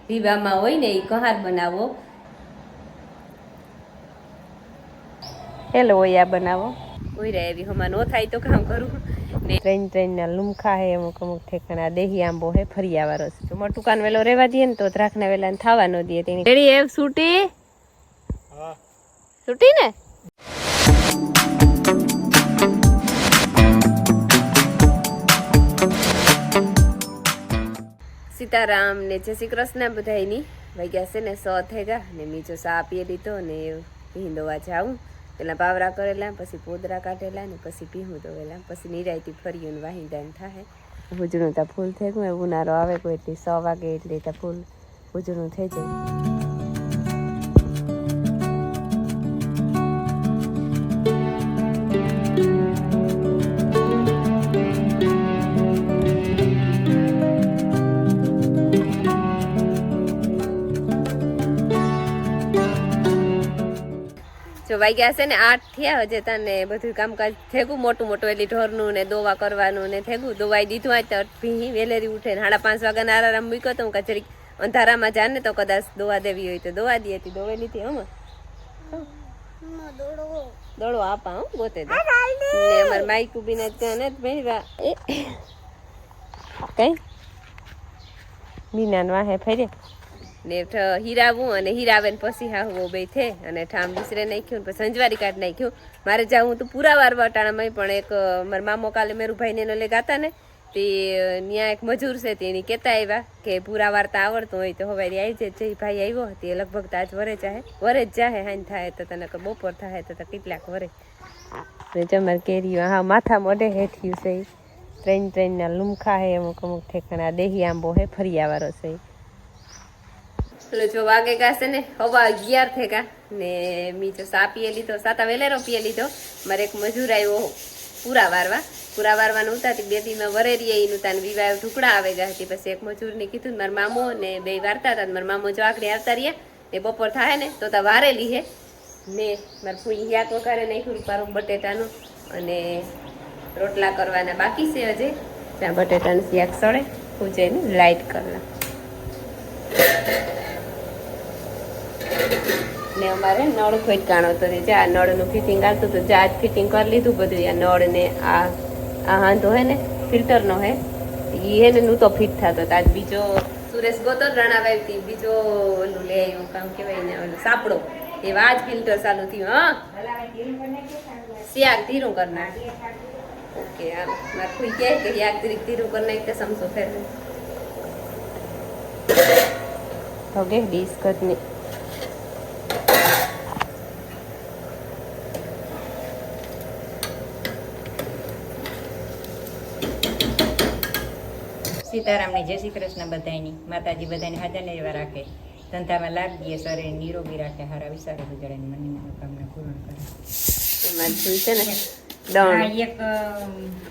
વિવાહમાં હોય ને એ કહાર બનાવો, હેલો ઓયા બનાવો કોઈ રે એવી હમા નો થાય તો કામ કરું ને ટ્રેન ના લુમખા હે અમુક અમુક ઠેકાણા દેહી આંબો હે ફરિયા વાળો છે મોટું કાન વેલો રેવા દે ને તો રાખના વેલા થવા ન દે તેની રેડી એ છૂટી હા છૂટી ને સીતારામ ને જય શ્રી કૃષ્ણ બધાયની વાગ્યા છે ને 100 થઈ ગયા ને મીજો સા પીએ લીધો ને ભીંદવા જાઉં પેલા બાવરા કરેલા પછી પોદરા કાઢેલા ને પછી પીહું દોવેલા પછી નિરાયતી ફર્યું ને વાહિંદાન થાય ઉજળું તા ફૂલ થઈ ગયું ઉનાળો આવે કોઈ એટલી 100 વાગે એટલે તા ફૂલ ઉજળું થઈ જાય વાગ્યા છે ને 8 થયા હજે તને બધું કામકાજ થેગું મોટું મોટું એલી ઢોરનું ને દોવા કરવાનું ને થેગું દોવાઈ દીધું આ તો ભીહી વેલેરી ઉઠે ને 5:30 વાગ્યાના આરામ મૂક્યો તો હું કચરી અંધારામાં જાને તો કદાચ દોવા દેવી હોય તો દોવા દી હતી દોવેલી હતી હમ દોડો આપા હું ગોતે દે ને અમાર માઈક ઉભીને ત્યાં ને ભેવા કઈ મીનાન વાહે ફેરે ને હીરાવું અને હીરાવે ને પછી હાહુઓ બે થે અને ઠામ વિસરે નાખ્યું પછી સંજવારી કાઢ નાખ્યું મારે જાઉં તો પૂરા વાર વટાણામાં પણ એક મારા મામો કાલે મેરુભાઈને એનો લે ગાતા ને તે ત્યાં એક મજૂર છે તેની કહેતા આવ્યા કે પૂરા વાર્તા આવડતું હોય તો હવે આવી જાય છે ભાઈ આવ્યો તે લગભગ તો આજ વરે જ જાહે હાઈન થાય તો તને બપોર થાય તો કેટલાક વરે ને જમર કેરી હા માથા મોઢે હેઠ્યું છે ટ્રેન ના લુમખા હે અમુક અમુક ઠેકાણા દેહી આંબો હે ફરિયા વાળો છે એટલે જો વાગે ગાશે ને 11:30 થઈ ગયા ને મીજો સા પીએ લીધો સાતા વેલેરો પીએ લીધો મારે એક મજૂર આવ્યો પૂરા વારવાનું ઉતારતી બે દી માં વરેરી એનું તાન વિવાહ ઢુકડા આવે ગયા હતી પછી એક મજૂરને કીધું મારા મામો ને બે વારતા હતા મારા મામો જો આકડી આવતા રહ્યા ને બપોર થાય ને તો તા વારેલી હે ને મારા ફૂઈ યાક વઘારે નાખ્યું પારું બટેટાનું અને રોટલા કરવાના બાકી છે હજે ત્યાં બટેટાનું શાક સળે પૂજે ને લાઈટ કરના ને અમારે નળ ખોટકાણો તો જા નળનું ફિટિંગ આવતું હતું જા જ ફિટિંગ કરી લીધું બધું આ નળ ને આ હાંધો હે ને ફિલ્ટરનો હે એ હે ને નું તો ફિટ થતો આજ બીજો સુરેશ ગોતો રણાવાઈ હતી બીજો ઓલું લે આવ્યું કામ કહેવાય ને ઓલું સાપડો એવા જ ફિલ્ટર ચાલુ થયું હા શાક ધીરું કરી નાખ ઓકે આમ મારે કોઈ કહે કે યાક ધીરું કરી નાખ તો સમસો ફેર ઓકે ડીશ કટની સીતારામની જય શ્રી કૃષ્ણ બધાની માતાજી બધાને હાજર ને એવા રાખે ધંધામાં લાભ દે શરીર નિરોગી રાખે હારા વિચારો ગુજારે મનની મનોકામના પૂર્ણ કરે એમાં છે ને દણ એક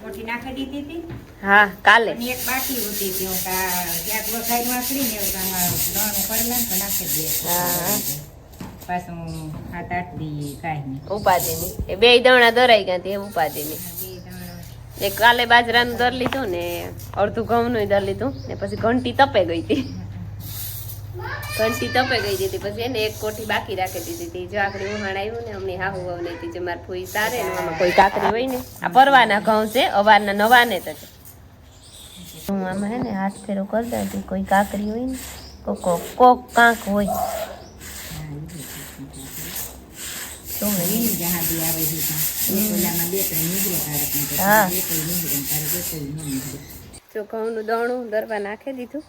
કોઠી નાખી દીધી હતી હા કાલે એક બાકી હતી કે હું ક્યાંક વઘાઈ વાસરી ને દણ પડલા તો નાખી દે હા પાછું 7-8 દી કાંઈ નહીં ઉપાધિની એ બે દણા દરાઈ ગયા તે ઉપાધિની એક કાલે બાજરાનું દર લીધું ને અડધું ઘઉંનું દર લીધું ને પછી ઘંટી તપે ગઈ હતી પછી એને એક કોઠી બાકી રાખી દીધી હતી જો આખરી ઉહાણ આવ્યું ને અમને હાહુ વહુ નહીં હતી જો મારે ફૂઈ સારે ને આમાં કોઈ કાકરી હોય ને આ પરવાના ઘઉં છે અવારના નવા ને તો હું આમાં હે ને હાથ ફેરો કરી દઉં કોઈ કાકરી હોય ને કોક કાંક હોય જો ઘઉંનું દણું દરવા નાખી દીધું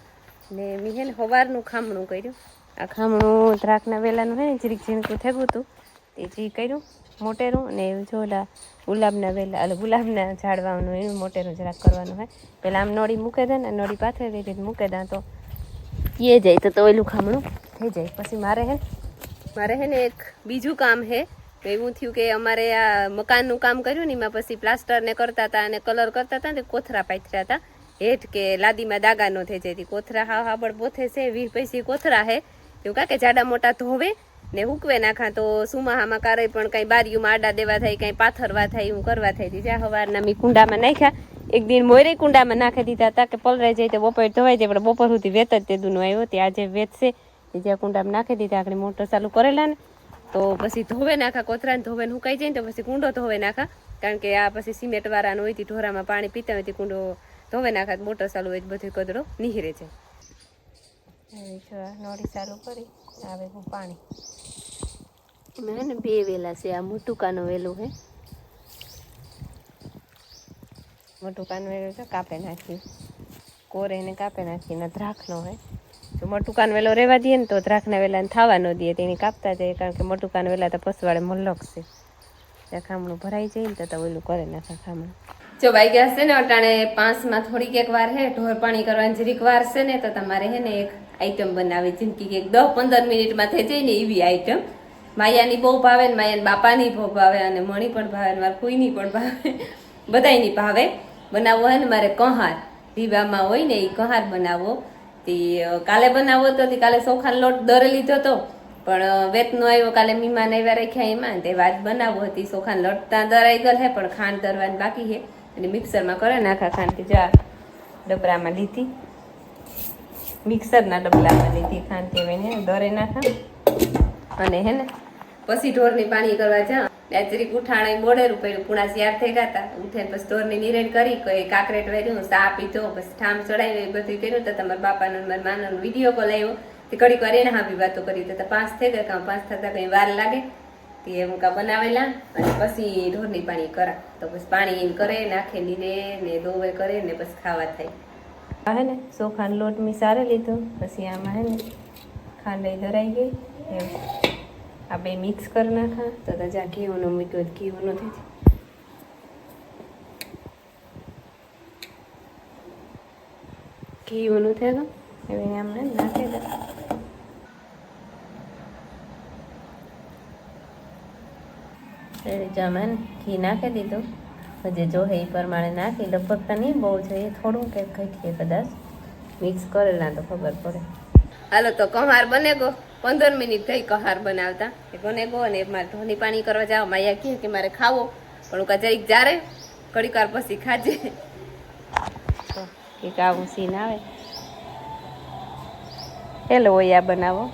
ને મેં હે ને સવારનું ખામણું કર્યું આ ખામણું દ્રાકના વેલાનું હે ને જીરીક ઝીણકું થયું હતું તે જી કર્યું મોટેરું ને જો ઓલા ગુલાબના વેલા એટલે ગુલાબના ઝાડવાનું એનું મોટેરું જરાક કરવાનું હોય પેલા આમ નળી મૂકે દે ને નળી પાથરી દીધી મૂકે દે તો એ જાય તો ઓલું ખામણું થઈ જાય પછી મારે હે ને એક બીજું કામ હે એવું થયું કે અમારે આ મકાનનું કામ કર્યું ને એમાં પછી પ્લાસ્ટર ને કરતા હતા અને કલર કરતા હતા ને કોથરા પાથર્યા હતા હેઠ કે લાદીમાં દાગા ન થઈ જાય કોથરા હાબડ પોથે છે 20 પૈસા કોથરા હે એવું કાકે જાડા મોટા ધોવે ને હુકવે નાખા તો સુમાહામાં કારે પણ કઈ બારીઓમાં આડા દેવા થાય કઈ પાથરવા થાય એવું કરવા થાય જ્યાં હવારના મી કુંડામાં નાખ્યા એક દિન મોયરે કુંડામાં નાખી દીધા હતા કે પલરાઈ જાય તો બપોર ધોવાઈ જાય, પણ બપોર સુધી વેત જ તે દૂનો આવ્યો. તે આજે વેત છે એ જ્યાં કુંડામાં નાખી દીધા. આગળ મોટર ચાલુ કરેલા ને તો પછી ધોવે નાખા કોથરાને, ધોવે હુકાઈ જાય ને તો પછી કુંડો ધોવે નાખા. કારણ કે આ પછી સિમેન્ટ વાળાનો હોય તે ઢોરામાં પાણી પીતા હોય તે કુંડો ધોવે નાખા. મોટર ચાલુ હોય બધું કચરો નીકળે છે. નોડી ચાલુ કરી આવે હું પાણી એમાં હે ને 2 વેલા છે. આ મોટું કાનું વેલું હે, મોટું કાન વેલું છે કાપે નાખ્યું, કોરે ને કાપે નાખીને દ્રાખનો હે. જો મોટું કાન વેલો રહેવા દઈએ ને તો દ્રાખના વેલાને થવા ન દઈએ, તેની કાપતા જાય. કારણ કે મોટું કાન વેલા તો પસવાડે મલક છે, ત્યાં ખામણું ભરાઈ જાય ને તો ઓલું કરે નાખા ખામણું. જો વાગ્યા છે ને અટાણે 5માં થોડીક એક વાર હે ઢોર પાણી કરવાની જરીક વાર છે ને, તો તમારે હે ને એક આઈટમ બનાવી જિંદગી કે 10-15 મિનિટમાં થઈ જાય ને એવી આઈટમ. માયાની બહુ ભાવે ને માયાની બાપાની બહુ ભાવે અને મણી પણ ભાવે ને મારા કોઈની પણ ભાવે, બધાયની ભાવે. બનાવવો હોય ને મારે કહાર રીવામાં હોય ને એ કહાર બનાવવો. તે કાલે બનાવવો તો કાલે ચોખાનો લોટ દરે લીધો હતો, પણ વેતનો આવ્યો કાલે મીમાન આવ્યા રાખ્યા એમાં તે વાત બનાવવો હતી. ચોખાનો લોટ ત્યાં દરાઈ ગયેલ હે પણ ખાંડ દરવાની બાકી છે અને મિક્સરમાં કરે નાખા ખાંડ. જા ડબરામાં લીધી, મિક્સરના ડબલામાં લીધી ખાંડ કહેવાય ને, દરે નાખા. અને હે ને પછી ઢોરની પાણી કરવા જા જરીક ઉઠાણે બોડેરું પડ્યું, પૂણા 4 થઈ ગયા હતા. ઉઠે પછી ઢોરની નિરેણ કરી કોઈ કાકરેટ વેર્યું, ચા પીધો, પછી ઠામ ચડાવી બધું કર્યું. તો તમારા બાપાનો મારા માનો વિડીયો કોલ આવ્યો તે ઘડીક વાર એને હાબી વાતો કરી. તો 5 થઈ ગયા, 5 થતા કંઈ વાર લાગે તે હું કા બનાવેલા. અને પછી ઢોરની પાણી કરા તો પછી પાણી એને કરે નાખે નીરે ને દોવે કરે ને પછી ખાવા થાય. આ હે ને ચોખાનો લોટ મી સારે લીધો, પછી આમાં હે ને ખાંડ ધરાઈ ગઈ એમ આ બે મિક્સ કરી નાખા. તો જ્યાં ઘીઓનો મૂક્યો ઘીઓનો થઈ જાય, ઘીઓનું થઈ ગયું હવે આમને નાખી દે. જમા ઘી નાખી દીધું, જે જોહે એ પ્રમાણે નાખી. લગભગ તો નહીં બહુ જોઈએ, થોડું કે ઘટીએ કદાચ મિક્સ કરેલા તો ખબર પડે. હાલો તો કહાર બને ગો. 15 મિનિટ થઈ કહાર બનાવતા એ બને ગો. અને મારે ઢોરની પાણી કરવા જાવ, માયા કહે કે મારે ખાવો, પણ હું જરીક જારે ઘડીક વાર પછી ખાજે કે આવું સીન આવે. હેલો ઓયા બનાવો.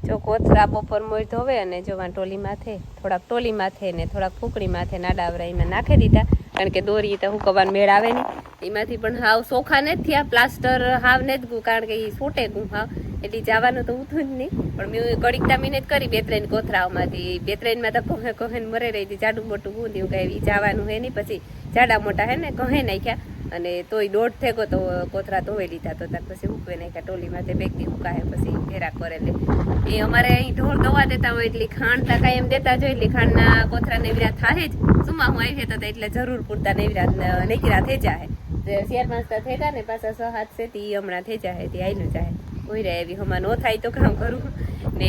જો કોથરા બપોર મોય ધોવે અને જોવા ટોલી માથે થોડાક ટોલી માથે ને થોડાક ફૂકડી માથે નાડાવરા એમાં નાખી દીધા. કારણ કે દોરી તો હું કવાનું મેળ આવે નહીં. એમાંથી પણ હાવ ચોખા નથી થયા, પ્લાસ્ટર હાવ નથી ગયું કારણ કે એ છૂટે ગયું હાવ, એટલે જવાનું તો ઉઠું જ નહીં. પણ મેં કડીકતા મહેનત કરી 2-3 કોથરાઓમાંથી. 2-3માં તો કહે મરે રહી હતી, જાડું મોટું ગુંદ્યું કે એ જવાનું હે નહીં. પછી જાડા મોટા હે ને કહે નાખ્યા અને તોય 1.5 થેગો તો કોથરા ધોઈ લીધા. તો ત્યાર પછી ઉકવે નાખ્યા ટોલીમાંથી, બેગથી ઉકાય પછી ઘેરા કરેલે. એ અમારે અહીં ઢોર દવા દેતા હોય એટલી ખાંડ તા કાંઈ એમ દેતા જોઈએ, એટલી ખાંડના કોથરા નેવરા થાય જ. સુમાં હું આવી તો એટલે જરૂર પૂરતા નેવરા નીકળ્યા થઈ જાય. 4-5 થઈ ગયા ને પાછા 6-7 છે તે હમણાં થઈ જાય, તે આવીને જાય કોઈ રહે એવી હમણાં ન થાય તો કામ કરું. ને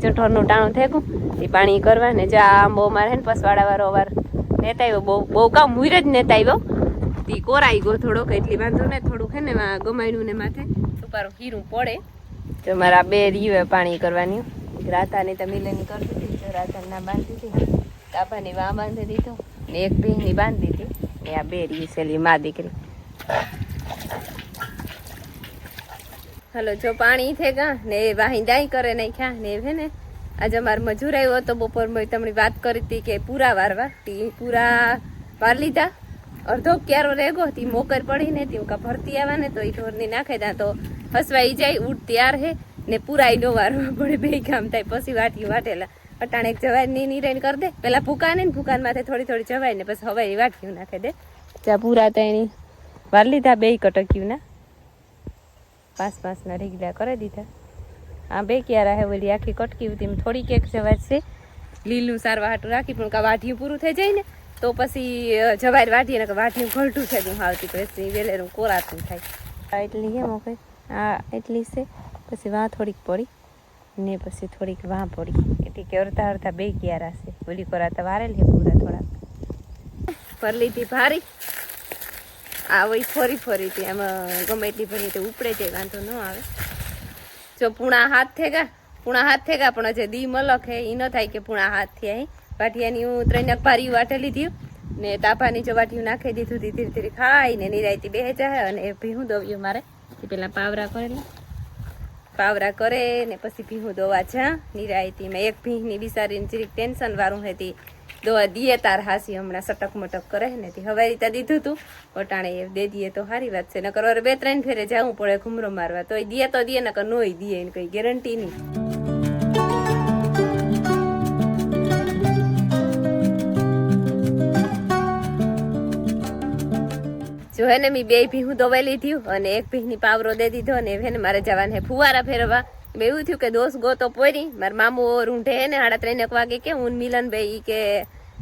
જો ઢોરનું ટાણું થેગું એ પાણી કરવા ને જો આંબો મારે ને પસવાડા વાળો વાર નેતા આવ્યો, બહુ કામ મુઈર જ નેતા આવ્યો. તે કોરાઈ ગયો થોડોક, એટલી વાંધો ને થોડુંક હે ને ગમાયનું ને માથે સુપારું ખીરું પડે. તો મારા 2 રીવે પાણી કરવાની. રાતાની તો મિલેની કરતી હતી, જો રાતા ના બાંધી હતી, કાપાની વા બાંધી દીધો ને એક ભીની બાંધી દીધી ને આ 2 રીવ સેલી મા દીકરી. હલો જો પાણી થઈ ગયા ને વાહી દાઈ કરે નાખ્યા ને હે ને આજે અમારે મજૂર આવ્યો હતો બપોર મેં તમને વાત કરી હતી કે પૂરા વારવા. તે પૂરા વાર લીધા, અડધો ક્યારો રેગો તી મોકર પડી ને તી કા ભરતી આવા ને તો એ ઢોરની નાખે ત્યાં તો હસવાઈ જાય. ઉઠ તૈયાર હે ને પૂરાઈ નો વારવા પડે, 2 કામ થાય. પછી વાટી વાટેલા અટાણે એક જવારની નિરેણ કરી દે, પેલા ભૂકા ને ભૂકાન માથે થોડી જવાય ને પછી હવાઈ વાટક્યું નાખે દે. ત્યાં પૂરા તો એની વાર લીધા 2 કટક્યું ના 5-5 ના રીગલા કરી દીધા. આ 2 ક્યારા હે ઓલી આખી કટકી હતી થોડીક એક જવાર છે લીલું સારવા હાટું રાખી, પણ કા વાઢિયું પૂરું થઈ જાય ને તો પછી જવાર વાઢીએ ને વાઢિયું ઘલટું થઈ ગયું આવતી પછી વેલેરું કોરાતું થાય. એટલી કેમ ઓકે આ એટલી છે, પછી વાં થોડીક પડી ને પછી થોડીક વાં પડી, એટલે કે અડધા 2 ક્યારા છે. ઓલી કોરાતા વારેલી પૂરા થોડાક પર લીધી ભારી. આ વહી ફરી હતી આમાં ગમે એટલી ભરી તો ઉપડે જાય, વાંધો ન આવે. જો પૂણા હાથ થઈ ગયા પણ જે દી મલક હે એ ન થાય કે પૂણા હાથ થયા. વાટિયાની હું 3 ભારી વાટે લીધી ને તાભાની ચવાટીયું નાખી દીધું ધીરે ધીરે ખાઈને નિરાયતી બેહે જાય અને એ ભીહું દોવ્યું મારે પેલા પાવરા કરેલા પાવરા કરે ને પછી ભીહું દોવા જા નિરાયતીમાં એક ભીહની બિસારીને જરીક ટેન્શન વાળું હતી દોવા દીએ તાર હાસી હમણાં સટક મટક કરે ને તે હવે રીતે દીધું તું વટાણે એ દે દીએ તો સારી વાત છે નકર હવે 2-3 ફેરે જવું પડે ઘૂમરો મારવા તો દીએ નકર નોય દીએ એને કઈ ગેરંટી નહીં જો હે ને મેં 2 ભીહું દોવાઈ લીધું અને એક ભીહની પાવરો દે દીધો અને એને મારે જવાને હે ફુવારા ફેરવા મેં એવું થયું કે દોસ્ત ગોતો પોરી મારા મામુ રૂંઢે હે ને 3:30 વાગે કે હું મિલન ભાઈ કે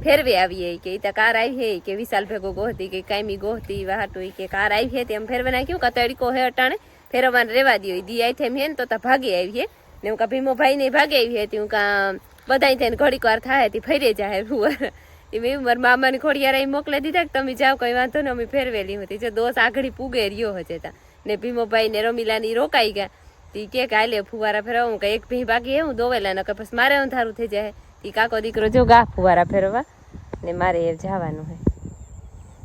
ફેરવે આવીએ કે ઈ તા કાર આવી હે કે વિશાલ ભેગો ગોહતી કે કાયમી ગોહતી વાહટું કે કાર આવી હે તેમ ફેરવે નાખ્યું કતડીકો હે અટાણે ફેરવાને રેવા દયો દી આઈ થેમ હે ને તો તા ભાગી આવી હે ને હું કા ભીમો ભાઈ ને ભાગે આવી હે હું કા બધાય થઈને ઘડીક વાર થાય તી ફેરે જાય ફુવારા મેં મારા મામાની ખોડિયારા મોકલી દીધા કે તમે જાઓ કઈ વાંધો ને અમે ફેરવેલી હતી જો દોસ્ત આગળ પૂગે રહ્યો હશે તા ને ભીમોભાઈ ને રમીલાની રોકાઈ ગયા તી કે કાલે ફુવારા ફેરવા હું એક ભી બાકી હે હું દોવેલા ને પછી મારે અંધારું થઈ જાય તી કાકો દીકરો જો ગા ફુવારા ફેરવા ને મારે એ જવાનું હે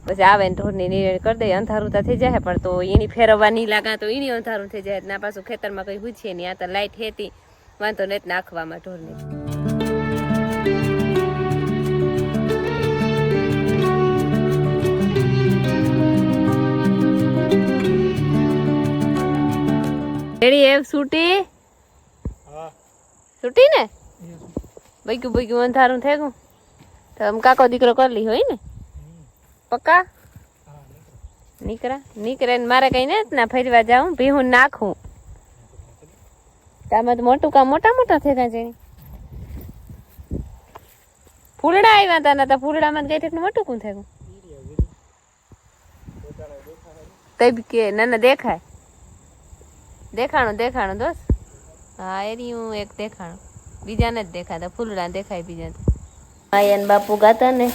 પછી આવે ને ઢોરની નિર્ણય કરી દે અંધારું તો થઈ જાય પણ તો એની ફેરવવા નહીં લાગા તો એની અંધારું થઈ જાય ના પાછું ખેતરમાં કઈ પૂછીએ નહીં આ તો લાઈટ હેતી વાંધો ને નાખવામાં ઢોરની રેડી એ છૂટી છૂટી ને બૈકું અંધારું થઈ ગયું તો આમ કાકો દીકરો કરી લી હોય ને પક્કા નીકળે ને મારે કઈ ને ના ફરવા જાઉં ભીહું નાખું આમાં તો મોટું કામ મોટા થઈ ગયા છે ફૂલડા આવ્યા હતા ના ફૂલડામાં ગઈ એટલું મોટું કોણ થઈ ગયું તઈ કે ના દેખાય દેખાણું દોસ્ત હા એની હું એક દેખાણું બીજાને જ દેખાતા ફૂલડા દેખાય બીજા માયાને બાપુ ગાતા ને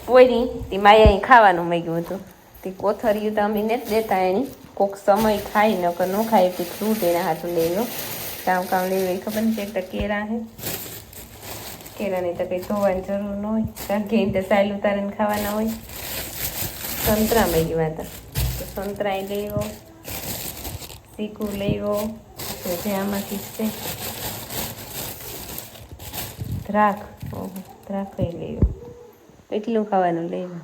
પોરી તે માયા ખાવાનું માંગ્યું હતું તે કોથરિયું તો અમે નથી દેતા એની કોક સમય ખાઈ નકર ન ખાય તે ફ્રૂટ એના હાથું લેવો કામ લેવું એ ખબર નથી એક તો કેળા હે કેળાની તો કંઈ ધોવાની જરૂર ન હોય કારણ કે એને તો સાયલ ઉતારીને ખાવાના હોય સંતરા માંગ્યા હતા તો સંતરા લેવો ચીકુ લેવો જે આમાંથી છે દ્રાક્ષ લેવો એટલું ખાવાનું લેવું